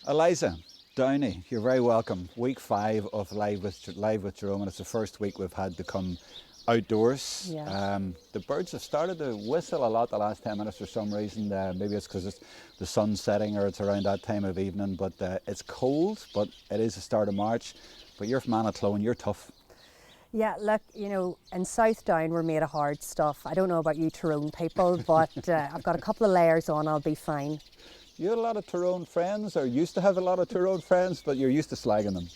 Eliza Downey, you're very welcome. Week 5 of Live with Jerome, and it's the first week we've had to come outdoors. Yeah. The birds have started to whistle a lot the last 10 minutes for some reason. Maybe it's because it's the sun's setting or it's around that time of evening, but it's cold, but it is the start of March. But you're from Anatloan, you're tough. Yeah, look, you know, in South Down we're made of hard stuff. I don't know about you Tyrone people, but I've got a couple of layers on, I'll be fine. You had a lot of Tyrone friends, or used to have a lot of Tyrone friends, but you're used to slagging them.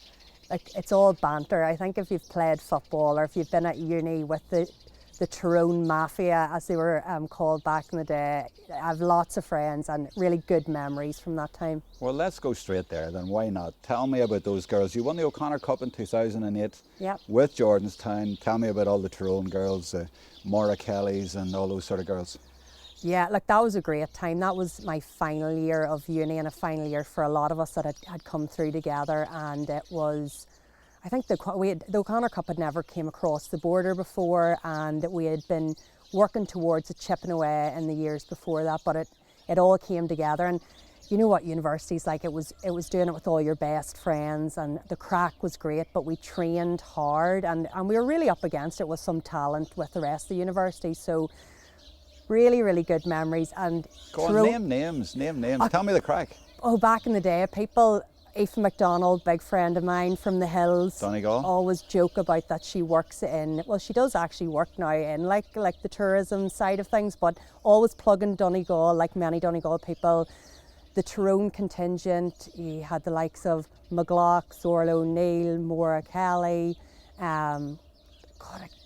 Like, it's all banter. I think if you've played football or if you've been at uni with the Tyrone Mafia, as they were called back in the day, I have lots of friends and really good memories from that time. Well, let's go straight there then, why not? Tell me about those girls. You won the O'Connor Cup in 2008 Yep. with Jordanstown. Tell me about all the Tyrone girls, Maura Kellys and all those sort of girls. Yeah, like that was a great time. That was my final year of uni and a final year for a lot of us that had come through together, and it was, I think the O'Connor Cup had never came across the border before, and we had been working towards it, chipping away in the years before that, but it all came together. And you know what university's like, it was doing it with all your best friends, and the crack was great, but we trained hard, and we were really up against it with some talent with the rest of the university. So really, really good memories. And go on, name names. Tell me the crack. Oh, back in the day, people, Aoife McDonald, big friend of mine from the hills, Donegal, always joke about that she works in, well, she does actually work now in like the tourism side of things, but always plugging Donegal, like many Donegal people. The Tyrone contingent, you had the likes of McGlock, Zorla O'Neill, Maura Kelly.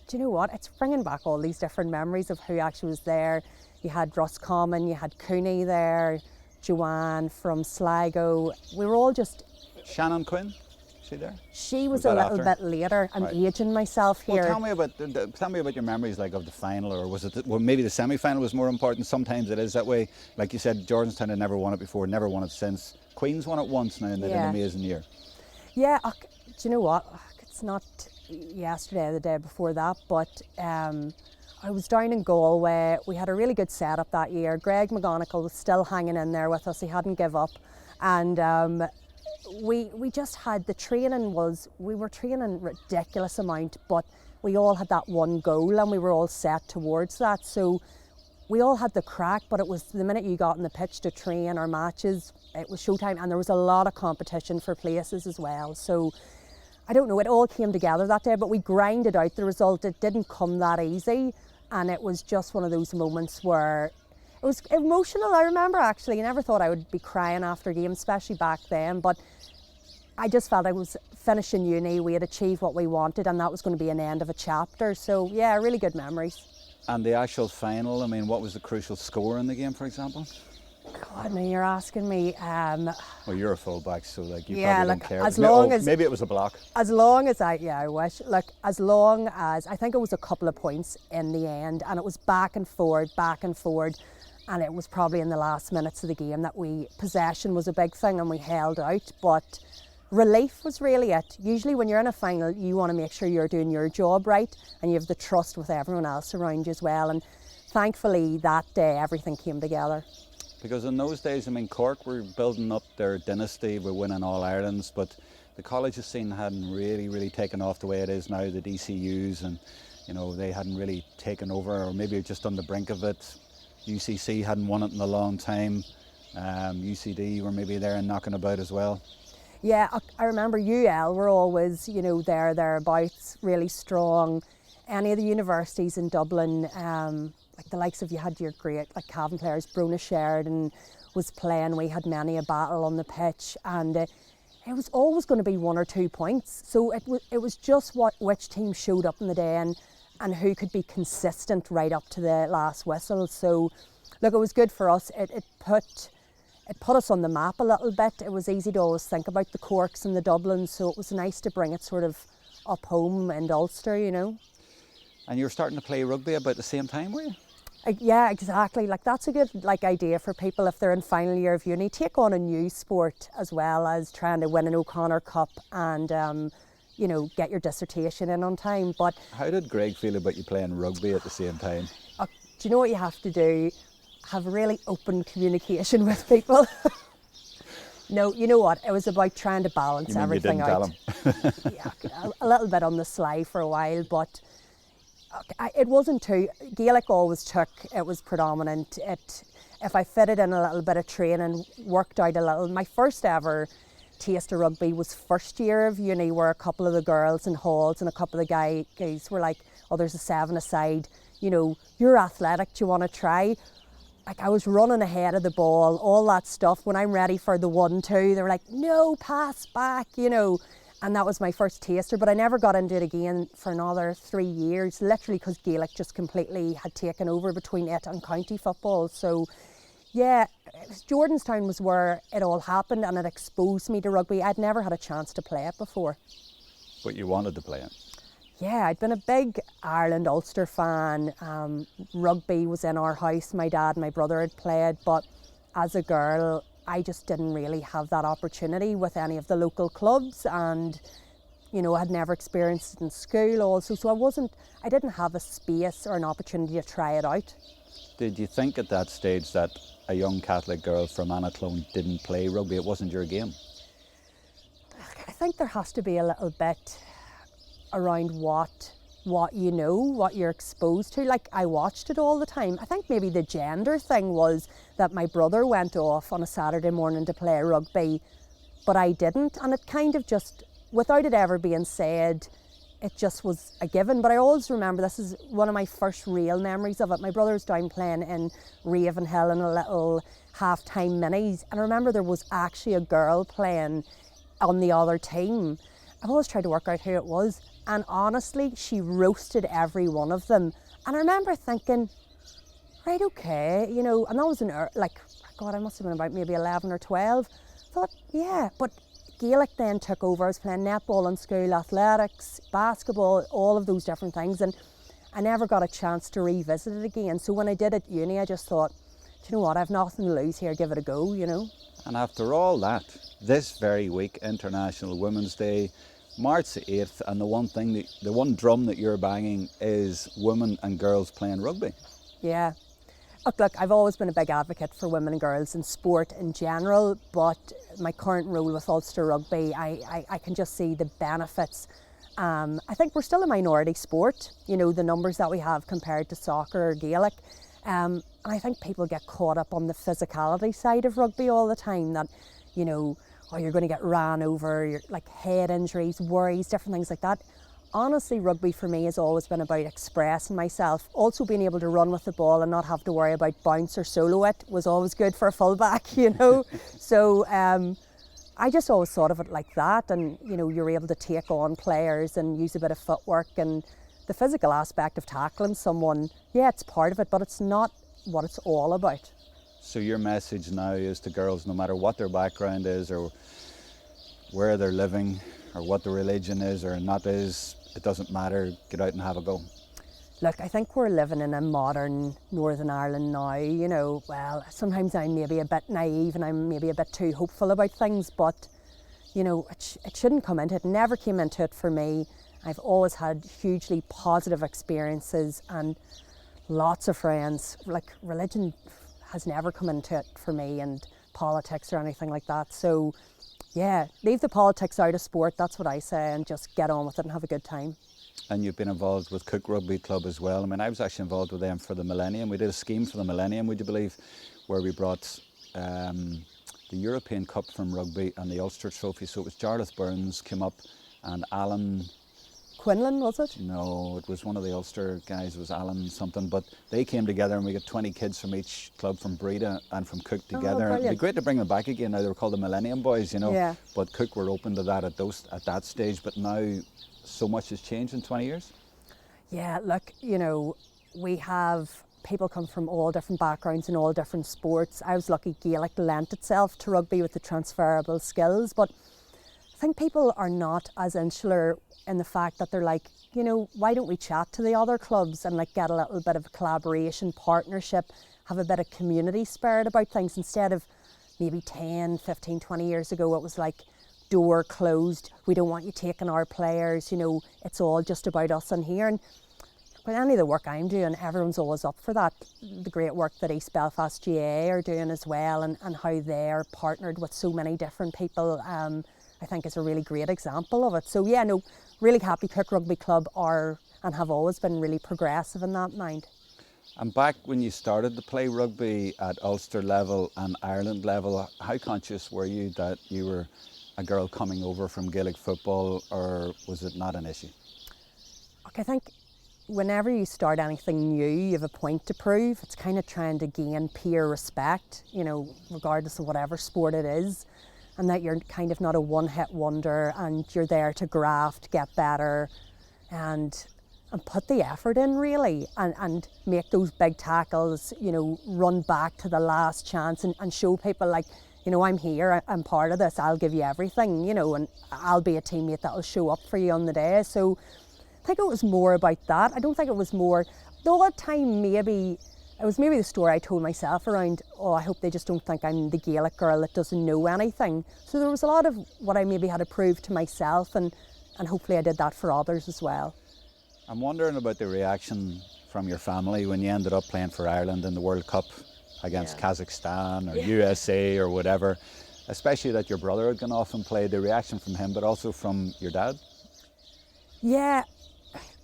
Do you know what? It's bringing back all these different memories of who actually was there. You had Roscommon, you had Cooney there, Joanne from Sligo. We were all just... Shannon Quinn, is she there? She was a little bit later. I'm aging myself here. Well, tell me about your memories, like of the final, or was it? Well, maybe the semi-final was more important. Sometimes it is that way. Like you said, Jordanstown had never won it before, never won it since. Queen's won it once now, and they had an amazing year. Yeah, do you know what? It's not yesterday or the day before that, but I was down in Galway. We had a really good setup that year. Greg McGonigal was still hanging in there with us. He hadn't give up, and we just had, the training was, we were training ridiculous amount, but we all had that one goal and we were all set towards that. So we all had the crack, but it was the minute you got on the pitch to train our matches, it was showtime, and there was a lot of competition for places as well. So I don't know, it all came together that day, but we grinded out the result. It didn't come that easy, and it was just one of those moments where it was emotional. I remember actually, I never thought I would be crying after games, especially back then, but I just felt I was finishing uni, we had achieved what we wanted, and that was going to be an end of a chapter. So yeah, really good memories. And the actual final, I mean, what was the crucial score in the game, for example? God, now you're asking me. Well, you're a fullback, so like you yeah, probably don't care. As long as, maybe it was a block. As long as I wish. Like, as long as, I think it was a couple of points in the end, and it was back and forward, and it was probably in the last minutes of the game that possession was a big thing and we held out, but relief was really it. Usually when you're in a final, you want to make sure you're doing your job right and you have the trust with everyone else around you as well, and thankfully that day everything came together. Because in those days, I mean, Cork were building up their dynasty, we're winning all Irelands, but the colleges scene hadn't really taken off the way it is now, the DCUs, and you know, they hadn't really taken over, or maybe just on the brink of it. UCC hadn't won it in a long time. UCD were maybe there and knocking about as well. Yeah, I remember UL were always, you know, thereabouts, really strong. Any of the universities in Dublin, like the likes of, you had your great like Cavan players, Brona Sheridan was playing, we had many a battle on the pitch, and it was always going to be 1 or 2 points. So it was just which team showed up in the day and who could be consistent right up to the last whistle. So look, it was good for us. It put us on the map a little bit. It was easy to always think about the Corks and the Dublins, so it was nice to bring it sort of up home in Ulster, you know. And you were starting to play rugby about the same time, were you? Yeah, exactly. Like, that's a good idea for people if they're in final year of uni. Take on a new sport as well as trying to win an O'Connor Cup and you know, get your dissertation in on time. But how did Greg feel about you playing rugby at the same time? Do you know what you have to do? Have really open communication with people. No, you know what? It was about trying to balance You mean everything you out. didn't tell him? Yeah, a little bit on the sly for a while, but it wasn't too. Gaelic always took. It was predominant. If I fitted in a little bit of training, worked out a little. My first ever taste of rugby was first year of uni, where a couple of the girls in halls and a couple of the guys were like, "Oh, there's a 7-a-side. You know, you're athletic. Do you want to try?" Like, I was running ahead of the ball, all that stuff. When I'm ready for the 1-2, they were like, "No, pass back," you know. And that was my first taster, but I never got into it again for another 3 years, literally because Gaelic just completely had taken over between it and county football. So, yeah, Jordanstown was where it all happened, and it exposed me to rugby. I'd never had a chance to play it before. But you wanted to play it. Yeah, I'd been a big Ireland Ulster fan. Rugby was in our house. My dad and my brother had played, but as a girl, I just didn't really have that opportunity with any of the local clubs, and you know, I had never experienced it in school also, so I didn't have a space or an opportunity to try it out. Did you think at that stage that a young Catholic girl from Anathlone didn't play rugby? It wasn't your game? I think there has to be a little bit around what you know, what you're exposed to. Like, I watched it all the time. I think maybe the gender thing was that my brother went off on a Saturday morning to play rugby, but I didn't, and it kind of just, without it ever being said, it just was a given. But I always remember, this is one of my first real memories of it. My brother was down playing in Ravenhill in a little half-time minis, and I remember there was actually a girl playing on the other team. I've always tried to work out who it was, and honestly, she roasted every one of them. And I remember thinking, right, okay, you know, and that was like, God, I must have been about maybe 11 or 12. Thought, yeah, but Gaelic then took over. I was playing netball in school, athletics, basketball, all of those different things, and I never got a chance to revisit it again. So when I did at uni, I just thought, do you know what, I've nothing to lose here, give it a go, you know. And after all that, this very week, International Women's Day, March the 8th, and the one drum that you're banging is women and girls playing rugby. Yeah. Look, I've always been a big advocate for women and girls in sport in general, but my current role with Ulster Rugby, I can just see the benefits. I think we're still a minority sport, you know, the numbers that we have compared to soccer or Gaelic. And I think people get caught up on the physicality side of rugby all the time, that, you know, oh, you're going to get ran over, you're, like head injuries, worries, different things like that. Honestly, rugby for me has always been about expressing myself. Also being able to run with the ball and not have to worry about bounce or solo it was always good for a fullback, you know. So I just always thought of it like that, and you know, you're able to take on players and use a bit of footwork, and the physical aspect of tackling someone, yeah, it's part of it, but it's not what it's all about. So your message now is to girls, no matter what their background is or where they're living or what the religion is or not is, it doesn't matter, get out and have a go. Look, I think we're living in a modern Northern Ireland now, you know. Well, sometimes I'm maybe a bit naive and I'm maybe a bit too hopeful about things, but you know, it shouldn't come into it. It never came into it for me. I've always had hugely positive experiences and lots of friends. Like, religion has never come into it for me, and politics or anything like that. So yeah, leave the politics out of sport, that's what I say, and just get on with it and have a good time. And you've been involved with Cook Rugby Club as well. I mean, I was actually involved with them for the Millennium. We did a scheme for the Millennium, would you believe, where we brought the European Cup from rugby and the Ulster Trophy. So it was Jarlath Burns came up and Alan... Quinlan, was it? No, it was one of the Ulster guys, it was Alan something, but they came together and we got 20 kids from each club, from Breda and from Cook together. Oh, it'd be great to bring them back again. Now they were called the Millennium Boys, you know, yeah. But Cook were open to that at that stage, but now so much has changed in 20 years. Yeah, look, you know, we have people come from all different backgrounds and all different sports. I was lucky Gaelic lent itself to rugby with the transferable skills, but I think people are not as insular in the fact that they're like, you know, why don't we chat to the other clubs and like get a little bit of collaboration, partnership, have a bit of community spirit about things, instead of maybe 10, 15, 20 years ago, it was like door closed, we don't want you taking our players, you know, it's all just about us in here. And But any of the work I'm doing, everyone's always up for that. The great work that East Belfast GA are doing as well, and how they're partnered with so many different people, I think is a really great example of it. So yeah, no, really happy Cook Rugby Club are and have always been really progressive in that mind. And back when you started to play rugby at Ulster level and Ireland level, how conscious were you that you were a girl coming over from Gaelic football, or was it not an issue? Okay, I think whenever you start anything new, you have a point to prove. It's kind of trying to gain peer respect, you know, regardless of whatever sport it is, and that you're kind of not a one-hit wonder, and you're there to graft, get better, and put the effort in really, and make those big tackles, you know, run back to the last chance, and show people, like, you know, I'm here, I'm part of this, I'll give you everything, you know, and I'll be a teammate that'll show up for you on the day. So I think it was more about that. I don't think it was more, the odd time maybe, it was maybe the story I told myself around, oh, I hope they just don't think I'm the Gaelic girl that doesn't know anything. So there was a lot of what I maybe had to prove to myself, and hopefully I did that for others as well. I'm wondering about the reaction from your family when you ended up playing for Ireland in the World Cup against Kazakhstan or USA or whatever, especially that your brother had gone off and played, the reaction from him, but also from your dad? Yeah,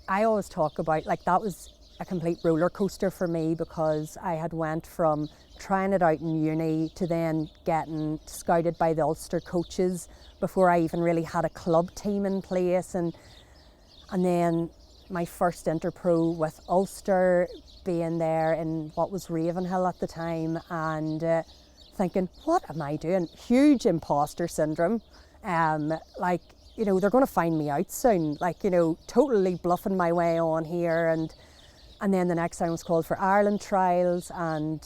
I always talk about, like, that was a complete roller coaster for me, because I had went from trying it out in uni to then getting scouted by the Ulster coaches before I even really had a club team in place, and then my first interpro with Ulster, being there in what was Ravenhill at the time, and thinking, what am I doing? Huge imposter syndrome. Like, you know, they're going to find me out soon. Like, you know, totally bluffing my way on here. And then the next time I was called for Ireland trials, and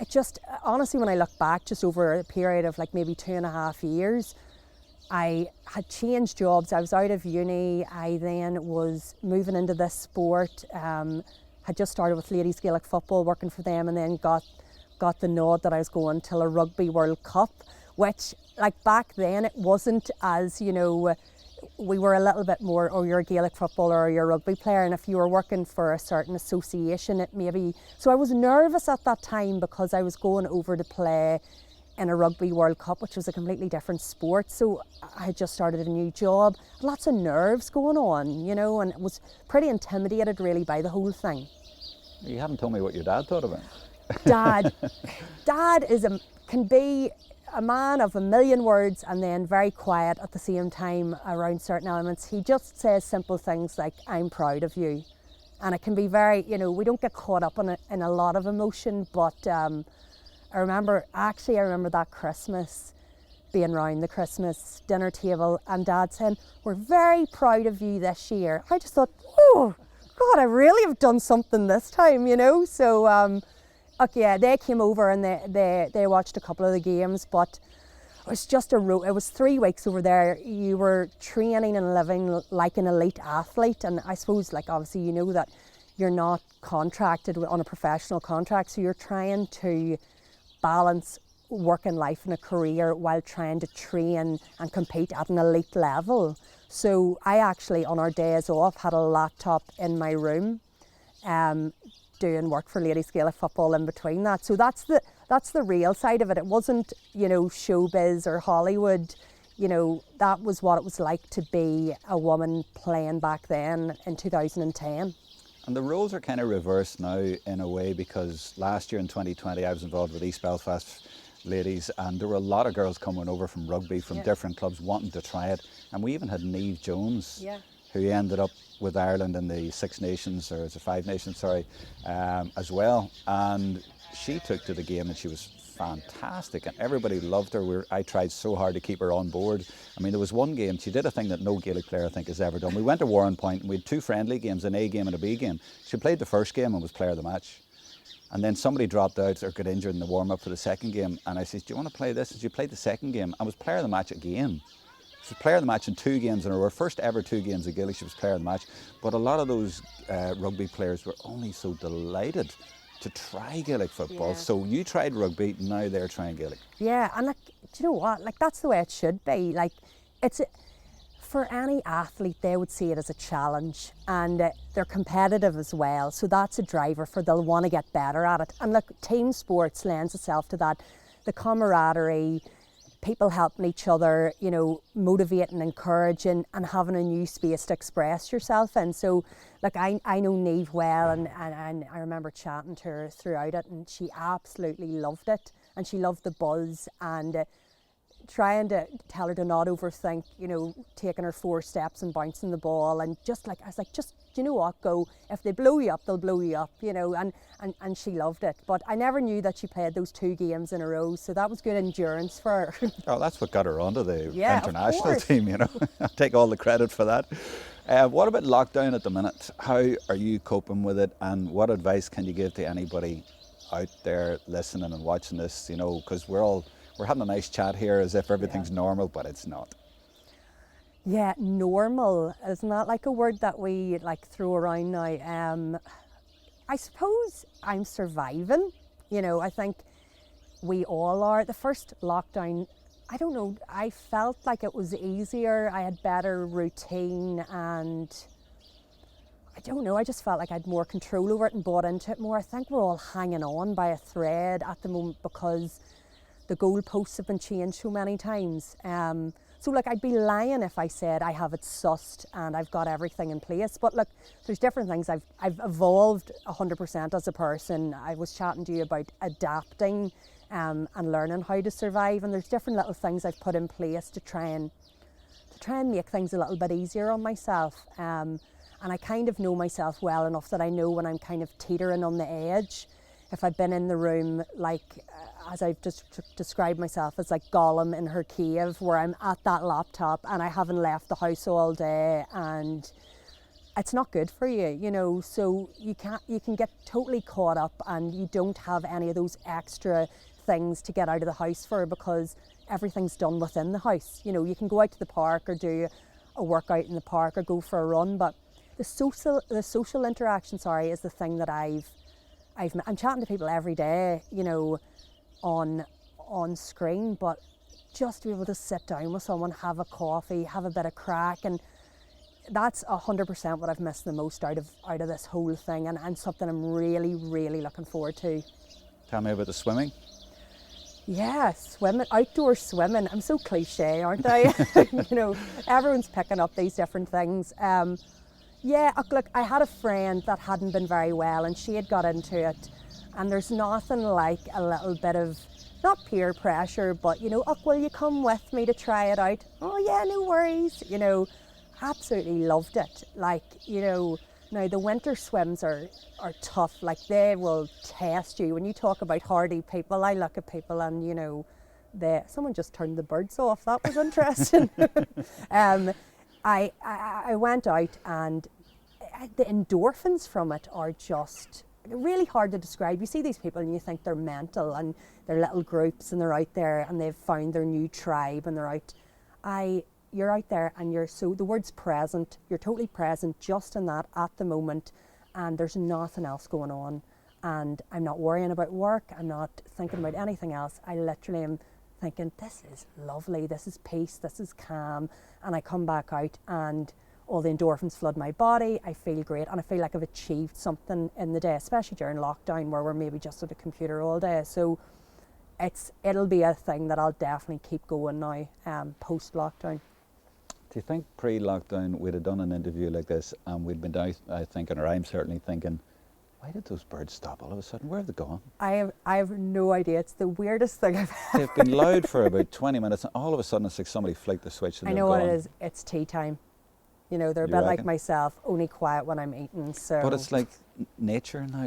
it just, honestly, when I look back, just over a period of like maybe 2.5 years, I had changed jobs. I was out of uni. I then was moving into this sport. Had just started with ladies Gaelic football, working for them, and then got the nod that I was going to a Rugby World Cup, which, like, back then it wasn't as, you know, we were a little bit more, oh, you're a Gaelic footballer or you're a rugby player, and if you were working for a certain association, it maybe, so I was nervous at that time because I was going over to play in a Rugby World Cup, which was a completely different sport. So I had just started a new job, lots of nerves going on, you know, and was pretty intimidated really by the whole thing. You haven't told me what your dad thought of it. Dad can be a man of a million words and then very quiet at the same time around certain elements. He just says simple things like, I'm proud of you. And it can be very, you know, we don't get caught up in a lot of emotion, but I remember that Christmas, being around the Christmas dinner table, and Dad saying, we're very proud of you this year. I just thought, oh, God, I really have done something this time, you know? So, okay, yeah, they came over and they watched a couple of the games, but it was just it was 3 weeks over there. You were training and living like an elite athlete, and I suppose, like, obviously you know that you're not contracted on a professional contract, so you're trying to balance work and life and a career while trying to train and compete at an elite level. So I actually, on our days off, had a laptop in my room, doing work for ladies Gaelic football in between that. So that's the real side of it. It wasn't, you know, showbiz or Hollywood. You know, that was what it was like to be a woman playing back then in 2010. And the roles are kind of reversed now in a way, because last year in 2020 I was involved with East Belfast ladies, and there were a lot of girls coming over from rugby from different clubs wanting to try it, and we even had Niamh Jones, who ended up with Ireland in the Six Nations, or it's a Five Nations, sorry, as well, and she took to the game and she was fantastic and everybody loved her. I tried so hard to keep her on board. I mean, there was one game, she did a thing that no Gaelic player I think has ever done. We went to Warren Point and we had 2 friendly games, an A game and a B game. She played the first game and was player of the match. And then somebody dropped out or got injured in the warm-up for the second game, and I said, do you want to play this? And she played the second game and was player of the match again. She was player of the match in 2 games in a row. Her first ever 2 games of Gaelic, she was player of the match. But a lot of those rugby players were only so delighted to try Gaelic football. Yeah. So you tried rugby, now they're trying Gaelic. Yeah, and like, do you know what? Like, that's the way it should be. Like, for any athlete, they would see it as a challenge, and they're competitive as well. So that's a driver for they'll want to get better at it. And look, team sports lends itself to that, the camaraderie, people helping each other, you know, motivating, encouraging, and having a new space to express yourself in. So, look, I know Niamh well, and I remember chatting to her throughout it, and she absolutely loved it, and she loved the buzz, and trying to tell her to not overthink, you know, taking her 4 steps and bouncing the ball, and just like, I was like, just, you know what, go. If they blow you up, they'll blow you up, you know, and she loved it. But I never knew that she played those 2 games in a row, so that was good endurance for her. Oh, that's what got her onto the international team, you know. I take all the credit for that. What about lockdown at the minute? How are you coping with it, and what advice can you give to anybody out there listening and watching this, you know, because we're having a nice chat here as if everything's normal, but it's not. Yeah, normal. Isn't that like a word that we like throw around now? I suppose I'm surviving. You know, I think we all are. The first lockdown, I don't know, I felt like it was easier. I had better routine, and I don't know, I just felt like I had more control over it and bought into it more. I think we're all hanging on by a thread at the moment because the goalposts have been changed so many times. So look, I'd be lying if I said I have it sussed and I've got everything in place. But look, there's different things. I've evolved 100% as a person. I was chatting to you about adapting and learning how to survive. And there's different little things I've put in place to try and make things a little bit easier on myself. And I kind of know myself well enough that I know when I'm kind of teetering on the edge. If I've been in the room, like, as I've just described myself as like Gollum in her cave, where I'm at that laptop and I haven't left the house all day, and it's not good for you, you know. So you can get totally caught up, and you don't have any of those extra things to get out of the house for, because everything's done within the house. You know, you can go out to the park or do a workout in the park or go for a run, but the social interaction, is the thing that I'm chatting to people every day, you know, on screen, but just to be able to sit down with someone, have a coffee, have a bit of crack, and that's 100% what I've missed the most out of this whole thing, and something I'm really, really looking forward to. Tell me about the swimming. Yeah, swimming, outdoor swimming. I'm so cliche, aren't I? You know, everyone's picking up these different things. Yeah, look, I had a friend that hadn't been very well, and she had got into it, and there's nothing like a little bit of, not peer pressure, but, you know, will you come with me to try it out? Oh yeah, no worries. You know, absolutely loved it. Like, you know, now the winter swims are tough. Like, they will test you. When you talk about hardy people, I look at people and, you know, someone just turned the birds off. That was interesting. I went out, and the endorphins from it are just really hard to describe. You see these people and you think they're mental, and they're little groups, and they're out there and they've found their new tribe, and they're out. You're out there, and the word's present. You're totally present just in that at the moment, and there's nothing else going on. And I'm not worrying about work. I'm not thinking about anything else. I literally am thinking, this is lovely, this is peace, this is calm. And I come back out, and all the endorphins flood my body. I feel great, and I feel like I've achieved something in the day, especially during lockdown, where we're maybe just at a computer all day. So it'll be a thing that I'll definitely keep going now, post-lockdown. Do you think pre-lockdown we'd have done an interview like this, and we'd been down thinking, or I'm certainly thinking, why did those birds stop all of a sudden? Where have they gone? I have no idea. It's the weirdest thing I've ever. They've been loud for about 20 minutes, and all of a sudden it's like somebody flicked the switch and I they're know gone. what it is. It's tea time. You know, they're a You bit reckon? like myself, only quiet when I'm eating. So. But it's like nature now.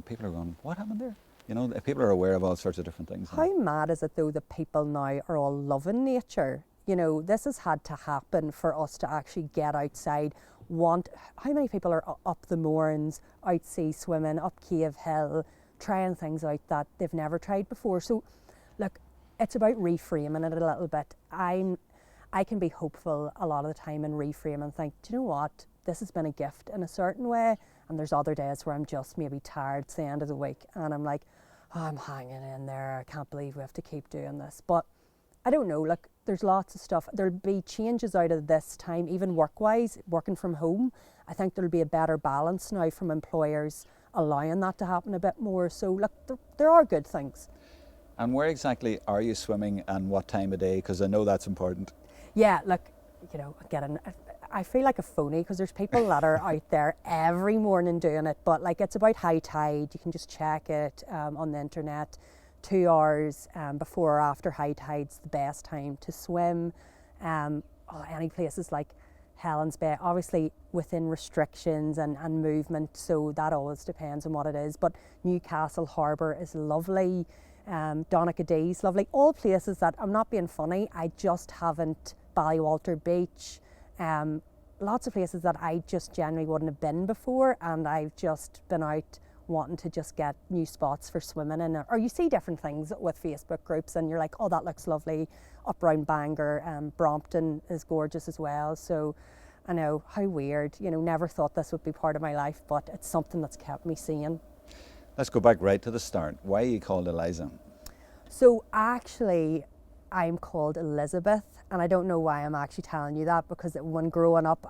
People are going, what happened there? You know, people are aware of all sorts of different things. How mad is it though that people now are all loving nature? You know, this has had to happen for us to actually get outside. How many people are up the moorings, out sea swimming, up Cave Hill, trying things out that they've never tried before? So, look, it's about reframing it a little bit. I can be hopeful a lot of the time and reframe and think, do you know what? This has been a gift in a certain way, and there's other days where I'm just maybe tired. It's the end of the week, and I'm like, oh, I'm hanging in there. I can't believe we have to keep doing this. But I don't know, like there's lots of stuff. There'll be changes out of this time, even work-wise, working from home. I think there'll be a better balance now from employers allowing that to happen a bit more. So look, there are good things. And where exactly are you swimming and what time of day? Because I know that's important. Yeah, look, you know, I feel like a phony because there's people that are out there every morning doing it, but like it's about high tide. You can just check it on the internet. 2 hours before or after high tide's the best time to swim. Any places like Helen's Bay, obviously within restrictions and movement, so that always depends on what it is. But Newcastle Harbour is lovely. Donaghadee lovely. All places that, I'm not being funny, I just haven't. Ballywalter Beach. Lots of places that I just generally wouldn't have been before, and I've just been out wanting to just get new spots for swimming in. Or you see different things with Facebook groups and you're like, oh, that looks lovely. Up round Bangor, Brompton is gorgeous as well. So I know, how weird, you know, never thought this would be part of my life, but it's something that's kept me seeing. Let's go back right to the start. Why are you called Eliza? So actually, I'm called Elizabeth, and I don't know why I'm actually telling you that, because when growing up,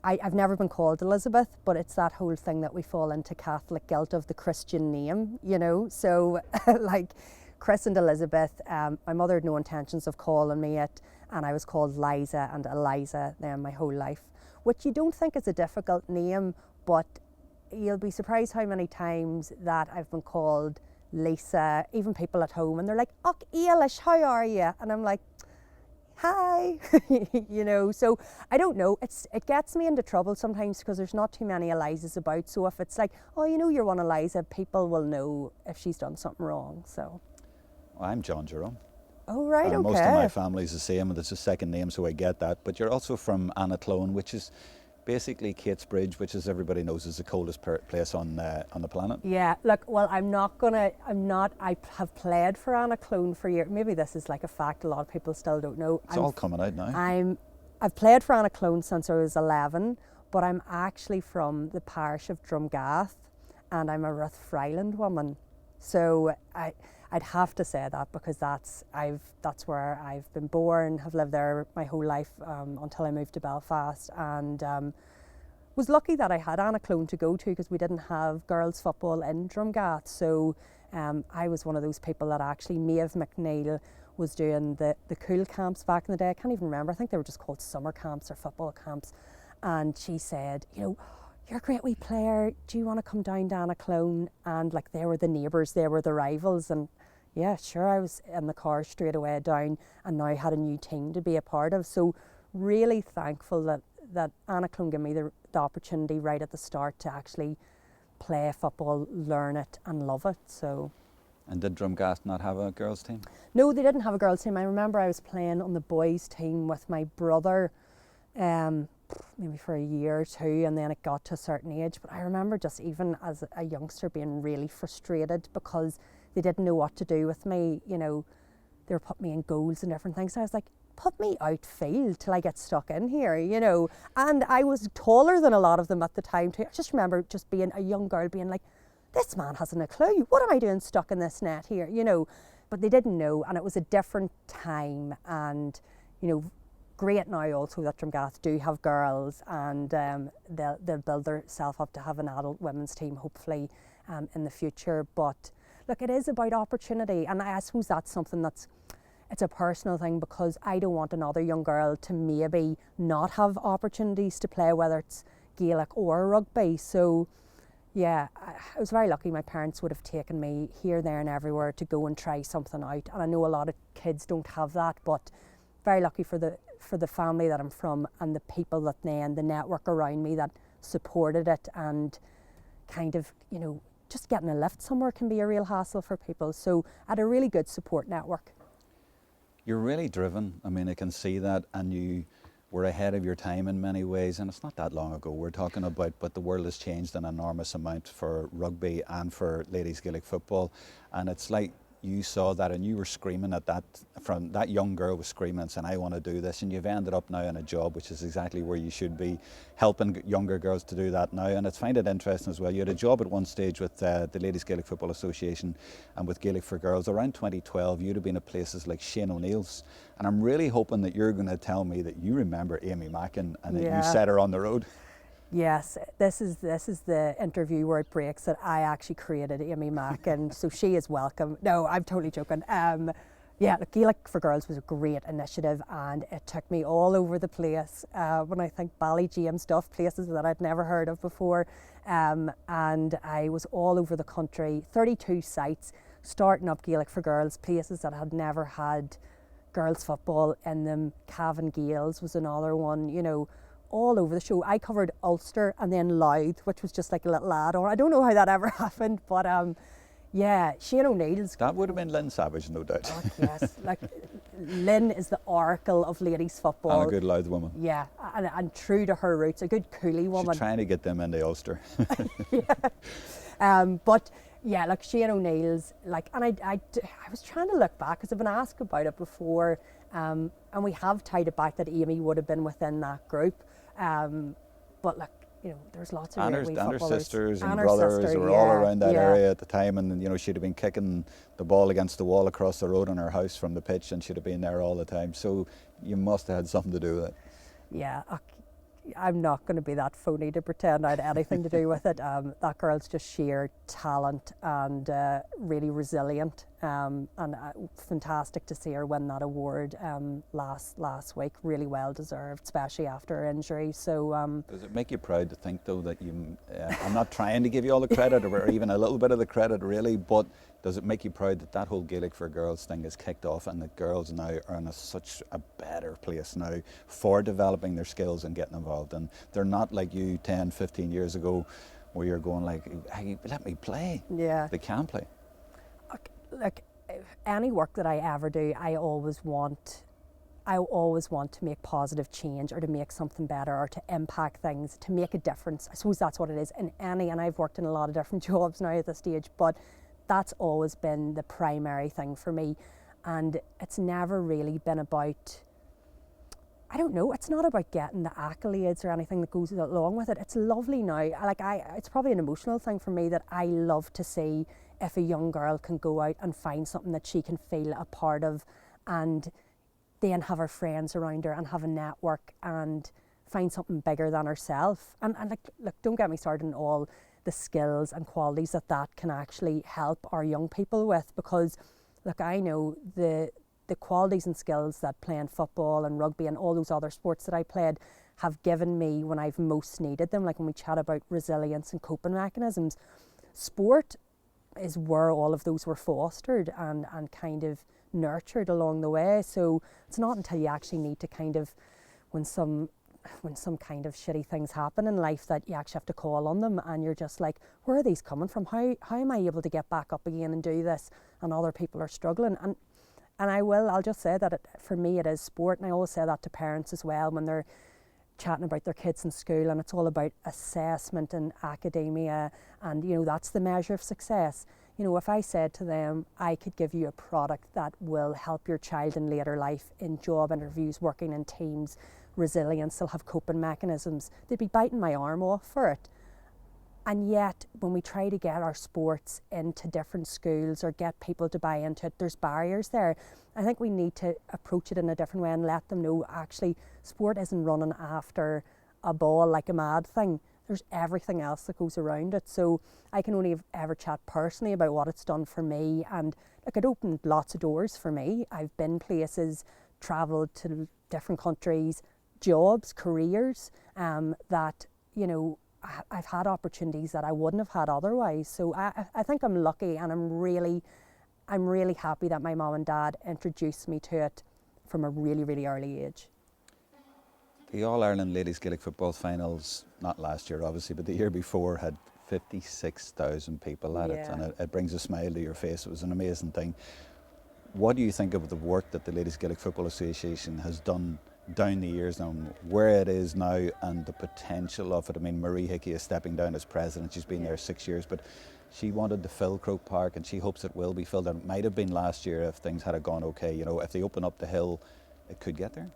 I've never been called Elizabeth, but it's that whole thing that we fall into Catholic guilt of the Christian name, you know. So like christened Elizabeth, my mother had no intentions of calling me it, and I was called Liza and Eliza then my whole life, which you don't think is a difficult name, but you'll be surprised how many times that I've been called Lisa, even people at home, and they're like, "Oh, Eilish, how are you?" And I'm like, "Hi," you know. So I don't know. It gets me into trouble sometimes because there's not too many Elizas about. So if it's like, "Oh, you know, you're one Eliza," people will know if she's done something wrong. So. Well, I'm John Jerome. Oh right, okay. Most of my family's the same, and it's a second name, so I get that. But you're also from Annaclone, which is basically Kate's Bridge, which, as everybody knows, is the coldest place on the planet. Yeah, look, well, I have played for Annaclone for years. Maybe this is like a fact a lot of people still don't know. It's all coming out now. I've played for Annaclone since I was 11, but I'm actually from the parish of Drumgast, and I'm a Rathfriland woman. So I'd have to say that because that's where I've been born, have lived there my whole life until I moved to Belfast, and was lucky that I had Annaclone to go to because we didn't have girls football in Drumgast. So I was one of those people that actually, Maeve McNeil was doing the cool camps back in the day. I can't even remember. I think they were just called summer camps or football camps. And she said, you know, "You're a great wee player. Do you want to come down to Annaclone?" And like, they were the neighbours, they were the rivals. And yeah, sure, I was in the car straight away down, and now I had a new team to be a part of. So really thankful that Annaclone gave me the opportunity right at the start to actually play football, learn it and love it. So. And did Drumgast not have a girls' team? No, they didn't have a girls' team. I remember I was playing on the boys' team with my brother, maybe for a year or two, and then it got to a certain age. But I remember just even as a youngster being really frustrated because they didn't know what to do with me. You know, they were putting me in goals and different things. So I was like, put me outfield till I get stuck in here, you know. And I was taller than a lot of them at the time too. I just remember just being a young girl being like, this man hasn't a clue. What am I doing stuck in this net here, you know? But they didn't know, and it was a different time. And, you know, great now also that Drumgast do have girls, and they'll build themselves up to have an adult women's team hopefully in the future. But look, it is about opportunity, and I suppose that's something it's a personal thing, because I don't want another young girl to maybe not have opportunities to play, whether it's Gaelic or rugby. So yeah, I was very lucky. My parents would have taken me here, there and everywhere to go and try something out, and I know a lot of kids don't have that, but very lucky for the family that I'm from and the people that and the network around me that supported it. And kind of, you know, just getting a lift somewhere can be a real hassle for people, so I had a really good support network. You're really driven. I mean, I can see that, and you were ahead of your time in many ways, and it's not that long ago we're talking about, but the world has changed an enormous amount for rugby and for ladies Gaelic football, and it's like you saw that and you were screaming at that, from that young girl was screaming and saying, I want to do this, and you've ended up now in a job which is exactly where you should be, helping younger girls to do that now. And I find it interesting as well, you had a job at one stage with the Ladies Gaelic Football Association and with Gaelic for Girls. Around 2012 you'd have been at places like Shane O'Neill's, and I'm really hoping that you're going to tell me that you remember Amy Mackin and that you set her on the road. Yes, this is the interview where it breaks that I actually created Amy Mack, and so she is welcome. No, I'm totally joking. Yeah, look, Gaelic for Girls was a great initiative, and it took me all over the place. When I think Ballyjames stuff, places that I'd never heard of before, and I was all over the country, 32 sites, starting up Gaelic for Girls, places that had never had girls football in them. Cavan Gales was another one, you know, all over the show. I covered Ulster and then Louth, which was just like a little add-on. I don't know how that ever happened, but yeah, Shane O'Neill's. That would have been Lynn Savage, no doubt. Oh, yes, like Lynn is the oracle of ladies football. And a good Louth woman. Yeah, and true to her roots, a good coolie woman. She's trying to get them into Ulster. Yeah. But yeah, like Shane O'Neill's, like, and I was trying to look back because I've been asked about it before, and we have tied it back that Amy would have been within that group. But like, you know, there's lots of great wee and her footballers. sisters and her brothers sister, were yeah, all around that yeah. area at the time, and you know, she'd have been kicking the ball against the wall across the road in her house from the pitch, and she'd have been there all the time. So you must have had something to do with it. Yeah, I'm not going to be that phony to pretend I had anything to do with it. That girl's just sheer talent and really resilient, and fantastic to see her win that award last week. Really well deserved, especially after her injury. So does it make you proud to think though that you? I'm not trying to give you all the credit or even a little bit of the credit really, but does it make you proud that that whole Gaelic for Girls thing is kicked off and that girls now are in such a better place now for developing their skills and getting involved, and they're not like you 10, 15 years ago where you're going like, hey, let me play. Yeah. They can play. Like any work that I ever do, I always want to make positive change or to make something better or to impact things, to make a difference. I suppose that's what it is in any, and I've worked in a lot of different jobs now at this stage, but that's always been the primary thing for me. And it's never really been about, I don't know, it's not about getting the accolades or anything that goes along with it. It's lovely now. It's probably an emotional thing for me that I love to see if a young girl can go out and find something that she can feel a part of, and then have her friends around her and have a network and find something bigger than herself. And look, don't get me started on all the skills and qualities that can actually help our young people with, because look, I know the qualities and skills that playing football and rugby and all those other sports that I played have given me when I've most needed them. Like when we chat about resilience and coping mechanisms, sport is where all of those were fostered and kind of nurtured along the way. So it's not until you actually need to kind of, when some kind of shitty things happen in life, that you actually have to call on them, and you're just like, where are these coming from? How am I able to get back up again and do this, and other people are struggling? And I'll just say that for me it is sport, and I always say that to parents as well when they're chatting about their kids in school, and it's all about assessment and academia, and you know, that's the measure of success. You know, if I said to them, I could give you a product that will help your child in later life, in job interviews, working in teams, resilience, they'll have coping mechanisms, they'd be biting my arm off for it. And yet, when we try to get our sports into different schools or get people to buy into it, there's barriers there. I think we need to approach it in a different way and let them know, actually, sport isn't running after a ball like a mad thing. There's everything else that goes around it. So I can only ever chat personally about what it's done for me, and like, it opened lots of doors for me. I've been places, travelled to different countries, jobs, careers, that, you know, I've had opportunities that I wouldn't have had otherwise. So I think I'm lucky, and I'm really happy that my mum and dad introduced me to it from a really, really early age. The All-Ireland Ladies Gaelic Football Finals, not last year obviously, but the year before, had 56,000 people at it, and it brings a smile to your face. It was an amazing thing. What do you think of the work that the Ladies Gaelic Football Association has done down the years and where it is now and the potential of it. I mean, Marie Hickey is stepping down as president. She's been there 6 years, but she wanted to fill Croke Park and she hopes it will be filled. And it might have been last year if things had gone okay. You know, if they open up the hill, it could get there.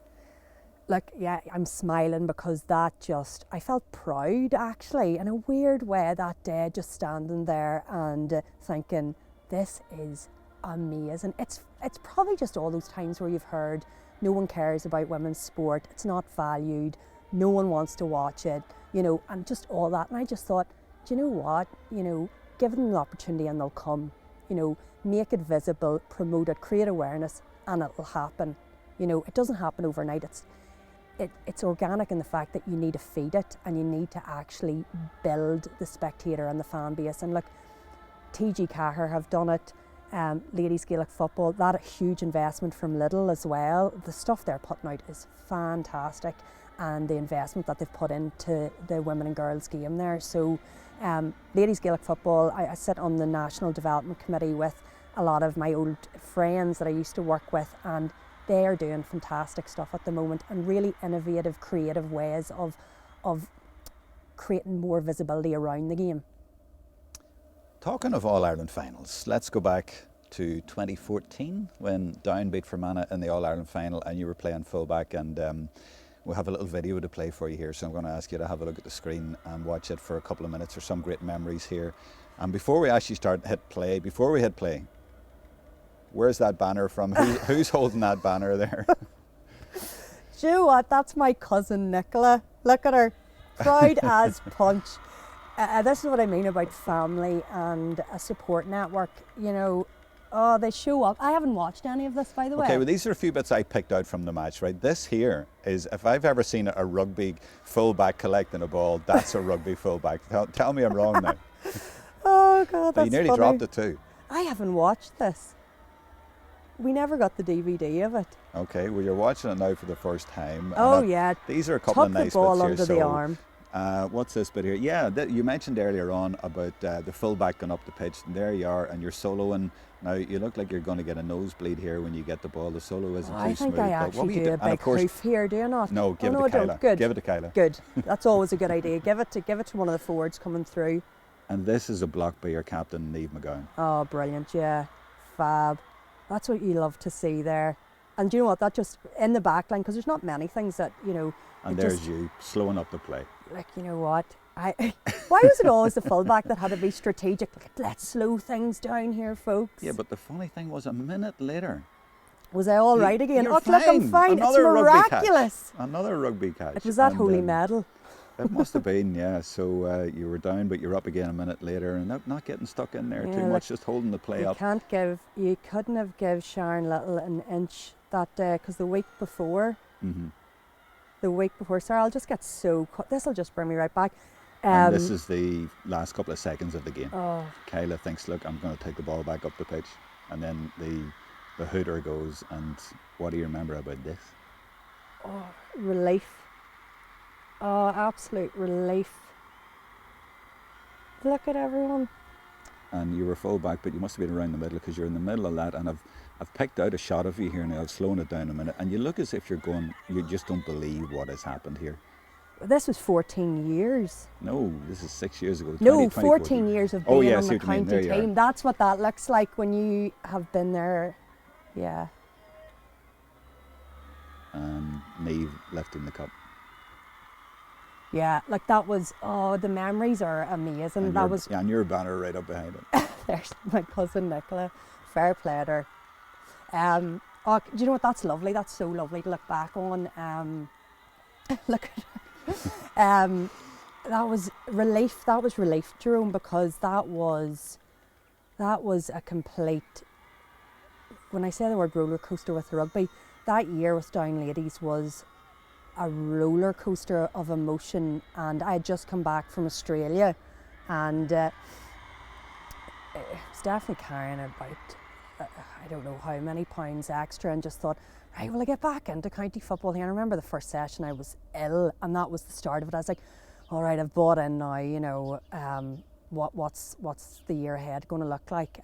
Like, yeah, I'm smiling because I felt proud actually in a weird way that day, just standing there and thinking, this is amazing. It's probably just all those times where you've heard no one cares about women's sport, it's not valued, no one wants to watch it, you know, and just all that. And I just thought, do you know what, you know, give them the opportunity and they'll come, you know, make it visible, promote it, create awareness, and it'll happen. You know, it doesn't happen overnight. It's organic in the fact that you need to feed it and you need to actually build the spectator and the fan base. And look, TG Caher have done it, ladies Gaelic football, that a huge investment from Lidl as well. The stuff they're putting out is fantastic, and the investment that they've put into the women and girls game there. So ladies Gaelic football, I sit on the National Development Committee with a lot of my old friends that I used to work with, and they are doing fantastic stuff at the moment and really innovative, creative ways of creating more visibility around the game. Talking of All-Ireland finals, let's go back to 2014 when Down beat Fermanagh in the All-Ireland final and you were playing fullback, and we'll have a little video to play for you here, so I'm going to ask you to have a look at the screen and watch it for a couple of minutes. There's some great memories here. And before we actually hit play, where's that banner from? Who's holding that banner there? Do you know what? That's my cousin Nicola. Look at her, proud as punch. This is what I mean about family and a support network. You know, oh, they show up. I haven't watched any of this, by the way. Okay, well, these are a few bits I picked out from the match, right? This here is, if I've ever seen a rugby fullback collecting a ball, that's a rugby fullback. Tell me I'm wrong now. Oh, God, that's You nearly funny. dropped it too. I haven't watched this. We never got the DVD of it. Okay, well, you're watching it now for the first time. Oh, yeah. These are a couple of nice bits here. Tuck the ball under the arm. What's this bit here? Yeah, you mentioned earlier on about the fullback going up the pitch, and there you are, and you're soloing. Now, you look like you're going to get a nosebleed here when you get the ball. The solo isn't too smooth. I think I actually do a big hoof here, do you not? No, give it to Kyla. Good. Give it to Kyla. Good. That's always a good idea. Give it to one of the forwards coming through. And this is a block by your captain, Niamh McGowan. Oh, brilliant, yeah. Fab. That's what you love to see there. And do you know what, that just, in the back line, because there's not many things that, you know. And there's you, slowing up the play. Like, you know what, why was it always the fullback that had to be strategic? Like, let's slow things down here, folks. Yeah, but the funny thing was, a minute later. Was I all right again? You're Oh, look, I'm fine. Another it's miraculous. Another rugby catch. It was that holy medal. It must have been, yeah. So you were down, but you're up again a minute later, and not getting stuck in there too much, just holding the play up. You couldn't have given Sharon Little an inch that day, because the week before, sorry, I'll just get so cut. This will just bring me right back. And this is the last couple of seconds of the game. Oh. Kyla thinks, look, I'm going to take the ball back up the pitch, and then the hooter goes, and what do you remember about this? Oh, relief. Oh, absolute relief. Look at everyone. And you were full back, but you must have been around the middle, because you're in the middle of that, and I've picked out a shot of you here now. I've slowed it down a minute, and you look as if you just don't believe what has happened here. This was 14 years. No, this is 6 years ago. No, 14 years of being on the county team. That's what that looks like when you have been there. Yeah. And Niamh lifting the cup. Yeah, like that was, the memories are amazing. And your banner right up behind it. There's my cousin Nicola. Fair play to her. Do you know what? That's lovely. That's so lovely to look back on. Look at her. That was relief. That was relief, Jerome, because that was a complete. When I say the word roller coaster with the rugby, that year with Down Ladies was a roller coaster of emotion, and I had just come back from Australia, and it was definitely carrying about I don't know how many pounds extra, and just thought, right, will I get back into county football here? And I remember the first session I was ill, and that was the start of it. I was like, all right, I've bought in now, you know, what's the year ahead going to look like?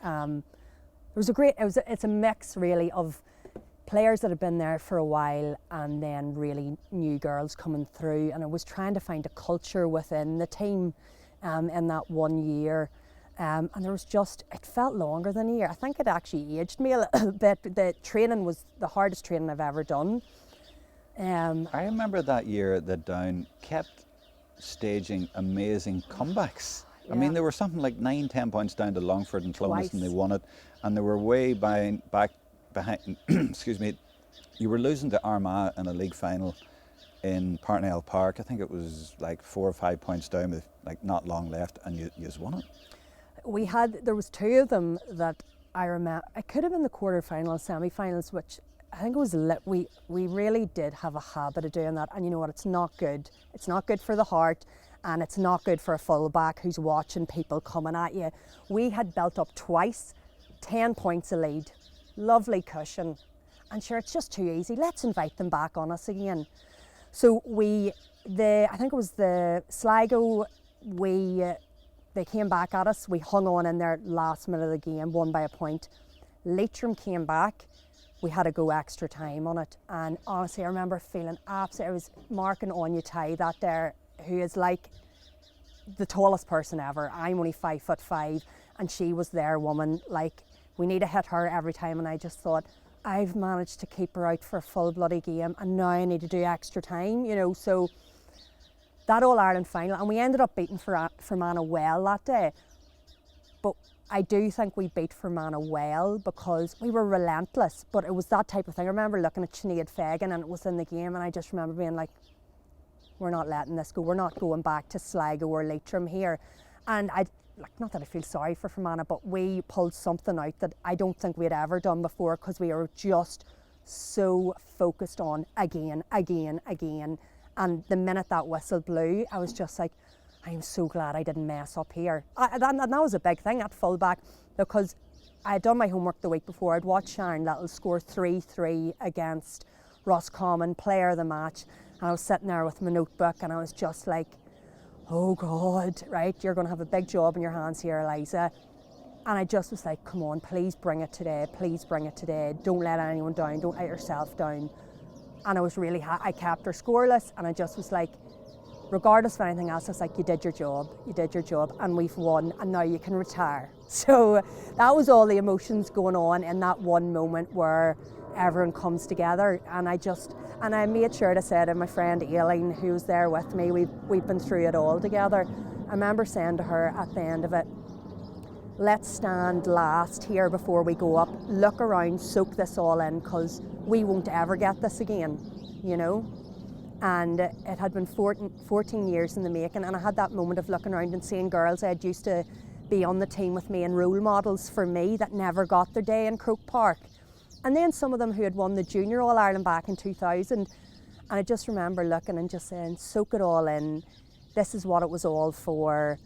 It's a mix really of players that had been there for a while and then really new girls coming through, and I was trying to find a culture within the team in that 1 year. And there was just, it felt longer than a year. I think it actually aged me a little bit. The training was the hardest training I've ever done. I remember that year that Down kept staging amazing comebacks. Yeah. I mean, they were something like 9-10 points down to Longford and Clones, Twice. and they won it. And they were way back behind, excuse me, you were losing to Armagh in a league final in Parknell Park. I think it was like 4 or 5 points down with like not long left, and you just won it. There was two of them that I remember. It could have been the quarter-finals, semi-finals, which I think it was we really did have a habit of doing that. And you know what, it's not good. It's not good for the heart, and it's not good for a fullback who's watching people coming at you. We had built up twice, 10 points a lead. Lovely cushion, and sure, it's just too easy. Let's invite them back on us again. So I think it was the Sligo, they came back at us. We hung on in their last minute of the game, won by a point. Leitrim came back. We had to go extra time on it, and honestly, I remember feeling absolutely. It was Mark and Anya Ty that there, who is like the tallest person ever. I'm only 5'5", and she was their woman. Like, we need to hit her every time, and I just thought, I've managed to keep her out for a full bloody game, and now I need to do extra time, you know. So that All-Ireland final, and we ended up beating Fermanagh well that day. But I do think we beat Fermanagh well because we were relentless, but it was that type of thing. I remember looking at Sinead Fagan, and it was in the game, and I just remember being like, we're not letting this go. We're not going back to Sligo or Leitrim here. And not that I feel sorry for Fermanagh, but we pulled something out that I don't think we had ever done before, because we were just so focused on again. And the minute that whistle blew, I was just like, I am so glad I didn't mess up here. And that was a big thing at fullback, because I had done my homework the week before. I'd watched Sharon Little score 3-3 against Roscommon, player of the match. And I was sitting there with my notebook, and I was just like, oh God, right, you're going to have a big job in your hands here, Eliza. And I just was like, come on, please bring it today. Please bring it today. Don't let anyone down. Don't let yourself down. And I was really, I kept her scoreless, and I just was like, regardless of anything else, I was like, you did your job, and we've won, and now you can retire. So that was all the emotions going on in that one moment where everyone comes together. And I made sure to say to my friend Aileen, who was there with me, we've been through it all together. I remember saying to her at the end of it, let's stand last here before we go up, look around, soak this all in, because we won't ever get this again, you know. And it had been 14 years in the making, and I had that moment of looking around and seeing girls I'd used to be on the team with me and role models for me that never got their day in Croke Park. And then some of them who had won the Junior All-Ireland back in 2000. And I just remember looking and just saying, soak it all in, this is what it was all for,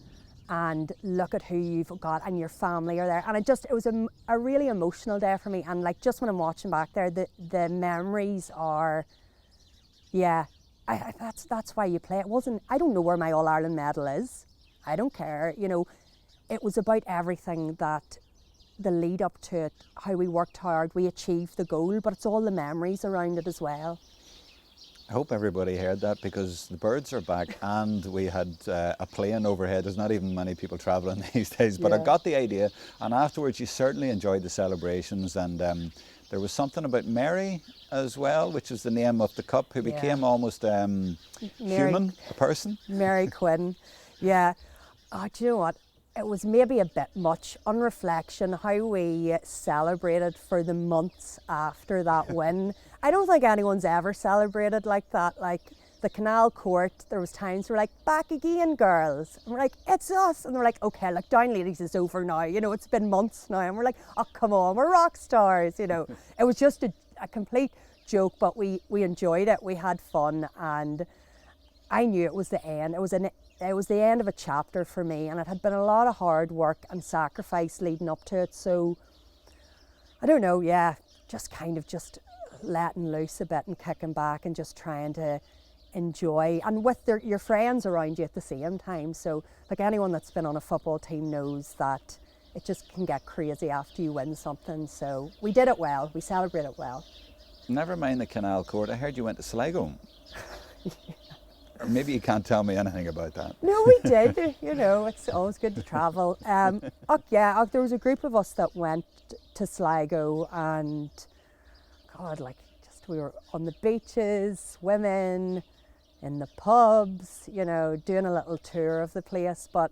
and look at who you've got, and your family are there. And it was a really emotional day for me. And like, just when I'm watching back there, the memories are, yeah, that's why you play. I don't know where my All-Ireland medal is. I don't care, you know. It was about everything, that the lead up to it, how we worked hard, we achieved the goal, but it's all the memories around it as well. I hope everybody heard that, because the birds are back and we had a plane overhead. There's not even many people travelling these days, but yeah. I got the idea. And afterwards you certainly enjoyed the celebrations, and there was something about Mary as well, which is the name of the cup, who became almost human, a person. Mary Quinn, yeah. Oh, do you know what? It was maybe a bit much on reflection how we celebrated for the months after that win. I don't think anyone's ever celebrated like that. Like the Canal Court, there was times we're like, back again, girls. And we're like, it's us. And they're like, okay, like Down Ladies is over now. You know, it's been months now. And we're like, oh, come on, we're rock stars. You know, it was just a complete joke, but we enjoyed it. We had fun, and I knew it was the end. It was the end of a chapter for me, and it had been a lot of hard work and sacrifice leading up to it. So I don't know, yeah, just kind of just letting loose a bit and kicking back and just trying to enjoy, and with your friends around you at the same time. So like, anyone that's been on a football team knows that it just can get crazy after you win something. So we did it well, we celebrated well. Never mind the Canal Court. I heard you went to Sligo. Maybe you can't tell me anything about that. No, we did. You know, it's always good to travel. There was a group of us that went to Sligo, and God, like, just we were on the beaches, swimming, in the pubs, you know, doing a little tour of the place. But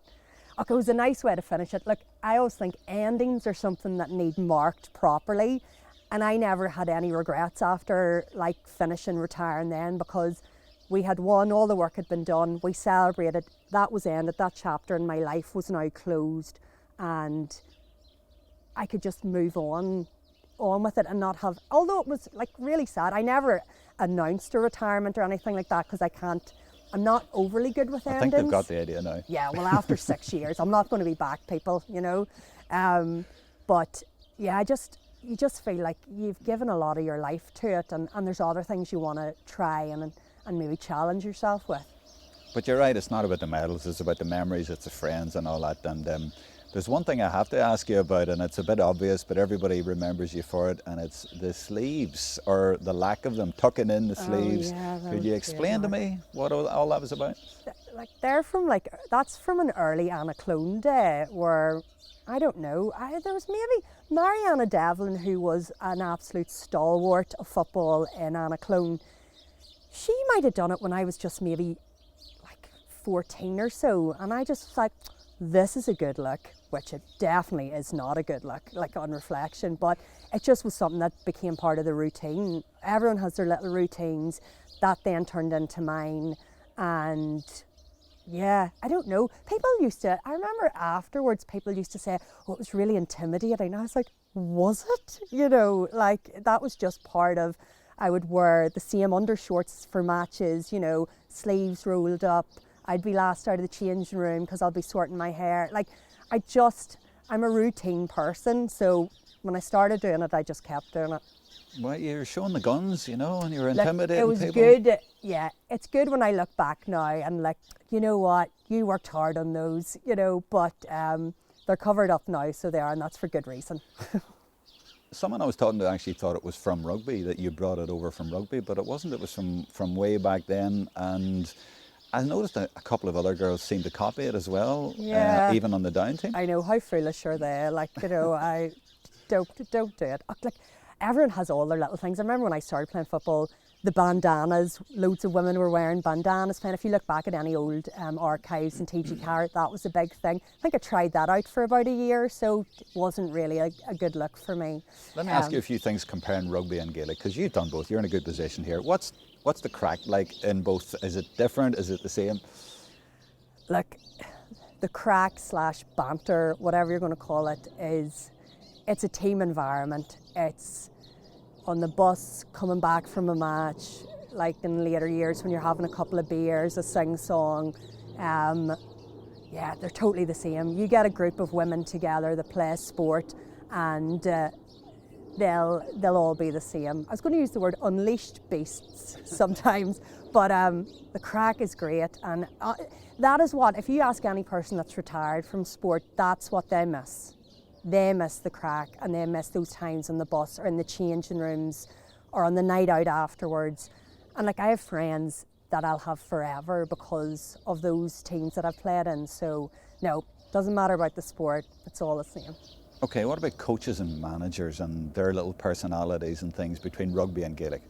it was a nice way to finish it. Look, I always think endings are something that need marked properly, and I never had any regrets after like finishing, retiring then, because we had won, all the work had been done, we celebrated, that was ended, that chapter in my life was now closed, and I could just move on with it and not have, although it was like really sad, I never announced a retirement or anything like that because I'm not overly good with endings. I think they've got the idea now. Yeah, well, after 6 years, I'm not going to be back, people, you know. But yeah, you just feel like you've given a lot of your life to it, and there's other things you want to try and maybe challenge yourself with. But you're right, it's not about the medals, it's about the memories, it's the friends and all that. And there's one thing I have to ask you about, and it's a bit obvious, but everybody remembers you for it, and it's the sleeves, or the lack of them, tucking in the sleeves. Yeah, could you explain to me what all that was about? Like that's from an early Anna Clone day where, I don't know, there was maybe Mariana Devlin, who was an absolute stalwart of football in Anna Clone. She might have done it when I was just maybe like 14 or so, and I just was like, this is a good look, which it definitely is not a good look, like on reflection, but it just was something that became part of the routine. Everyone has their little routines, that then turned into mine, and yeah, I don't know. I remember afterwards, people used to say, oh, it was really intimidating. And I was like, was it? You know, like that was just part of, I would wear the same undershorts for matches, you know, sleeves rolled up. I'd be last out of the changing room because I'll be sorting my hair. Like, I'm a routine person. So when I started doing it, I just kept doing it. Well, you're showing the guns, you know, and you're intimidating people. It was people. Good, yeah. It's good when I look back now and like, you know what, you worked hard on those, you know, but they're covered up now, so they are, and that's for good reason. Someone I was talking to actually thought it was from rugby, that you brought it over from rugby, but it wasn't. It was from way back then, and I noticed a couple of other girls seemed to copy it as well, yeah. Even on the down team. I know, how foolish are they? Like, you know, I don't do it. Like, everyone has all their little things. I remember when I started playing football, the bandanas, loads of women were wearing bandanas. If you look back at any old archives in TG Carrot, that was a big thing. I think I tried that out for about a year, so it wasn't really a good look for me. Let me ask you a few things comparing rugby and Gaelic, because you've done both. You're in a good position here. What's the crack like in both? Is it different? Is it the same? Look, the crack / banter, whatever you're going to call it, it's a team environment. It's on the bus coming back from a match, like in later years when you're having a couple of beers, a sing-song. Yeah, they're totally the same. You get a group of women together that play sport, and they'll all be the same. I was going to use the word unleashed beasts sometimes, but the crack is great, and that is what, if you ask any person that's retired from sport, that's what they miss. They miss the crack, and they miss those times on the bus or in the changing rooms or on the night out afterwards. And like, I have friends that I'll have forever because of those teams that I've played in. So no, doesn't matter about the sport, it's all the same. Okay, what about coaches and managers and their little personalities and things between rugby and Gaelic?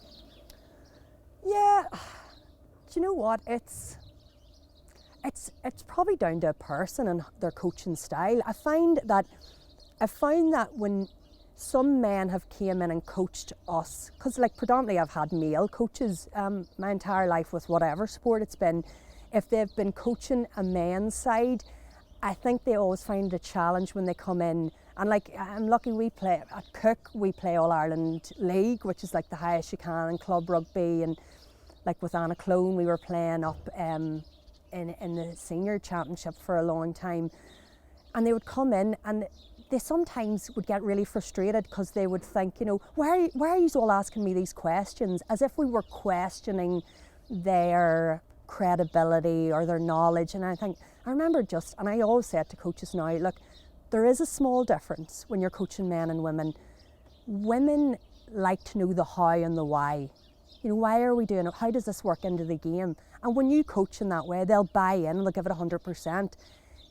Yeah, do you know what? It's probably down to a person and their coaching style. I found that when some men have came in and coached us, because like predominantly I've had male coaches my entire life with whatever sport it's been, if they've been coaching a men's side, I think they always find a challenge when they come in. And like, I'm lucky we play, at Cook we play All Ireland League, which is like the highest you can in club rugby, and like with Anna Clone we were playing up in the senior championship for a long time, and they would come in and they sometimes would get really frustrated because they would think, you know, why are you all asking me these questions, as if we were questioning their credibility or their knowledge. And I remember and I always say it to coaches now, look, there is a small difference when you're coaching men and women. Women like to know the how and the why. You know, why are we doing it? How does this work into the game? And when you coach in that way, they'll buy in and they'll give it 100%.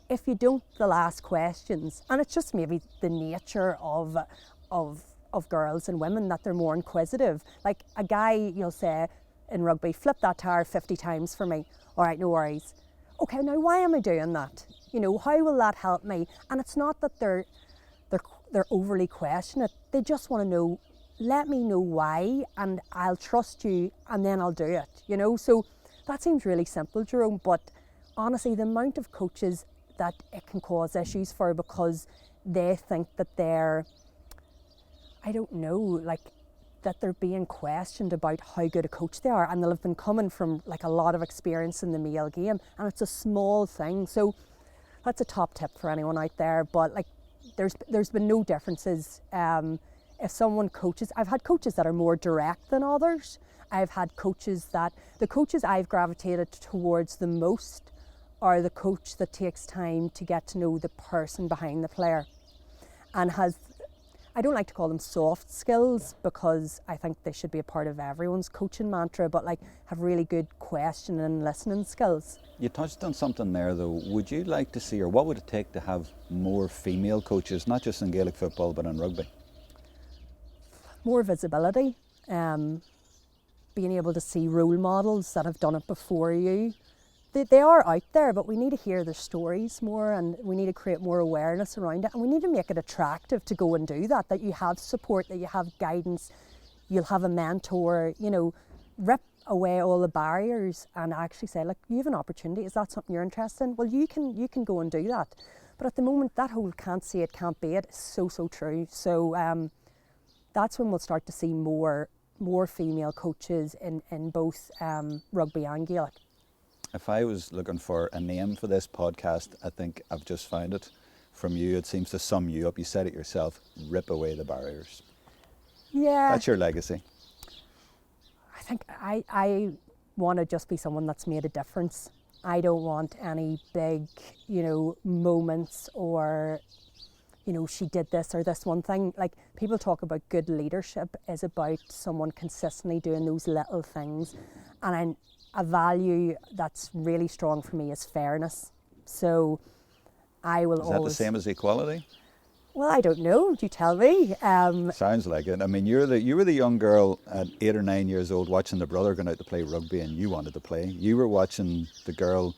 If you don't, they'll ask questions. And it's just maybe the nature of girls and women that they're more inquisitive. Like a guy, you'll say in rugby, flip that tire 50 times for me. All right, no worries. Okay, now why am I doing that? You know, how will that help me? And it's not that they're overly questioning it. They just want to know, let me know why, and I'll trust you, and then I'll do it, you know? So that seems really simple, Jerome, but honestly, the amount of coaches that it can cause issues for because they think that they're, I don't know, like that they're being questioned about how good a coach they are, and they'll have been coming from like a lot of experience in the male game, and it's a small thing. So that's a top tip for anyone out there. But like, there's been no differences. If someone coaches, I've had coaches that are more direct than others. I've had coaches the coaches I've gravitated towards the most are the coach that takes time to get to know the person behind the player and has, I don't like to call them soft skills because I think they should be a part of everyone's coaching mantra, but like have really good questioning and listening skills. You touched on something there though. Would you like to see, or what would it take to have more female coaches, not just in Gaelic football but in rugby? More visibility, being able to see role models that have done it before you. They are out there, but we need to hear their stories more, and we need to create more awareness around it, and we need to make it attractive to go and do that you have support, that you have guidance, you'll have a mentor, you know, rip away all the barriers and actually say, look, you have an opportunity, is that something you're interested in? Well, you can go and do that. But at the moment, that whole can't see it, can't be it is so true. So that's when we'll start to see more female coaches in both rugby and Gaelic. If I was looking for a name for this podcast, I think I've just found it from you. It seems to sum you up. You said it yourself, rip away the barriers. Yeah. That's your legacy. I think I want to just be someone that's made a difference. I don't want any big, you know, moments or, you know, she did this or this one thing. Like, people talk about good leadership is about someone consistently doing those little things. And a value that's really strong for me is fairness. So I will always... Is that the same as equality? Well, I don't know. You tell me. Sounds like it. I mean, you were the young girl at 8 or 9 years old watching the brother going out to play rugby, and you wanted to play. You were watching the girl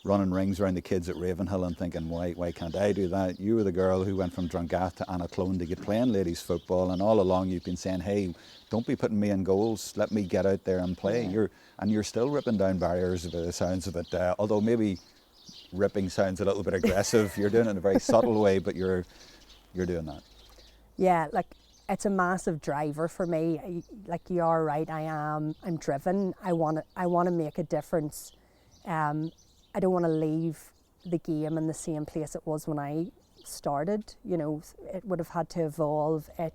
running rings around the kids at Ravenhill and thinking, why can't I do that? You were the girl who went from Drumgast to Annaclone to get playing ladies football, and all along you've been saying, hey, don't be putting me in goals, let me get out there and play. Yeah. You're still ripping down barriers by the sounds of it, although maybe ripping sounds a little bit aggressive. You're doing it in a very subtle way, but you're doing that. Yeah, like, it's a massive driver for me. Like, you're right, I'm driven. I want to make a difference. I don't want to leave the game in the same place it was when I started. You know, it would have had to evolve. I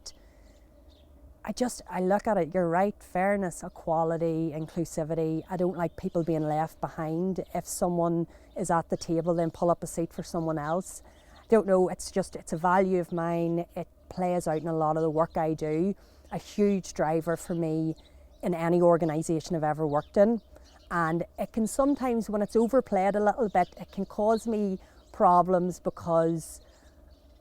look at it, you're right, fairness, equality, inclusivity. I don't like people being left behind. If someone is at the table, then pull up a seat for someone else. I don't know, it's a value of mine. It plays out in a lot of the work I do. A huge driver for me in any organisation I've ever worked in. And it can sometimes, when it's overplayed a little bit, it can cause me problems because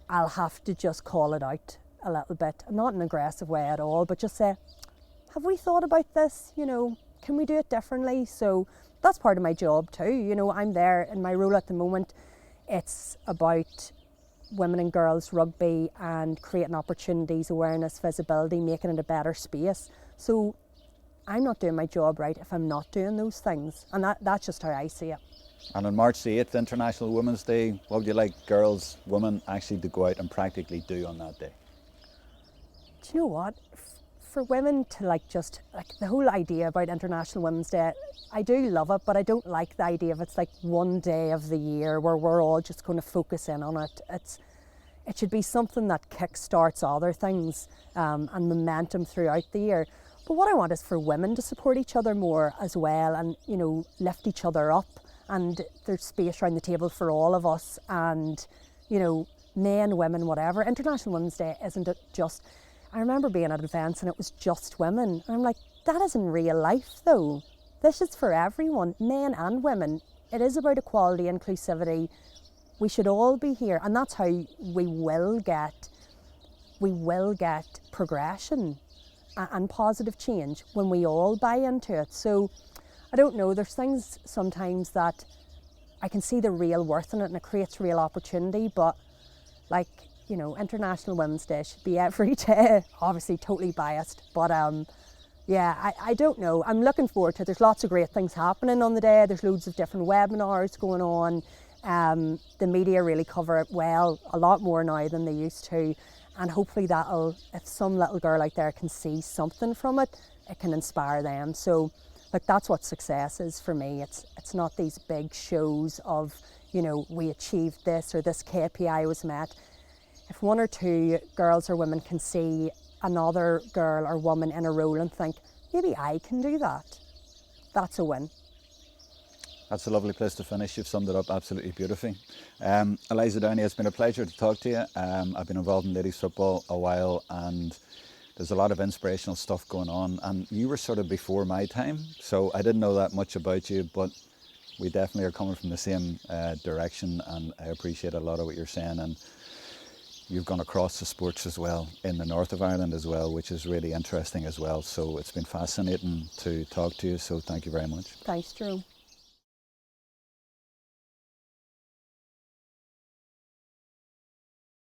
I'll have to just call it out a little bit. Not in an aggressive way at all, but just say, have we thought about this? You know, can we do it differently? So that's part of my job too. You know, I'm there in my role at the moment. It's about women and girls rugby and creating opportunities, awareness, visibility, making it a better space. So I'm not doing my job right if I'm not doing those things. And that's just how I see it. And on March the 8th, International Women's Day, what would you like girls, women, actually to go out and practically do on that day? Do you know what? For women to the whole idea about International Women's Day, I do love it, but I don't like the idea of it's like one day of the year where we're all just going to focus in on it. It should be something that kick-starts other things and momentum throughout the year. But what I want is for women to support each other more as well, and, you know, lift each other up, and there's space around the table for all of us, and, you know, men, women, whatever. International Women's Day isn't it just, I remember being at events and it was just women. And I'm like, that isn't real life though. This is for everyone, men and women. It is about equality, inclusivity. We should all be here, and that's how we will get progression and positive change when we all buy into it. So I don't know, there's things sometimes that I can see the real worth in it and it creates real opportunity, but like, you know, International Women's Day should be every day. Obviously totally biased, but yeah, I don't know. I'm looking forward to it. There's lots of great things happening on the day. There's loads of different webinars going on. The media really cover it well, a lot more now than they used to. And hopefully that'll, if some little girl out there can see something from it, it can inspire them. So like, that's what success is for me. It's not these big shows of, you know, we achieved this or this KPI was met. If one or two girls or women can see another girl or woman in a role and think, maybe I can do that, that's a win. That's a lovely place to finish. You've summed it up absolutely beautifully. Eliza Downey, it's been a pleasure to talk to you. I've been involved in ladies football a while, and there's a lot of inspirational stuff going on, and you were sort of before my time, so I didn't know that much about you, but we definitely are coming from the same direction, and I appreciate a lot of what you're saying. And you've gone across the sports as well, in the north of Ireland as well, which is really interesting as well. So it's been fascinating to talk to you, so thank you very much. Thanks, Jerome.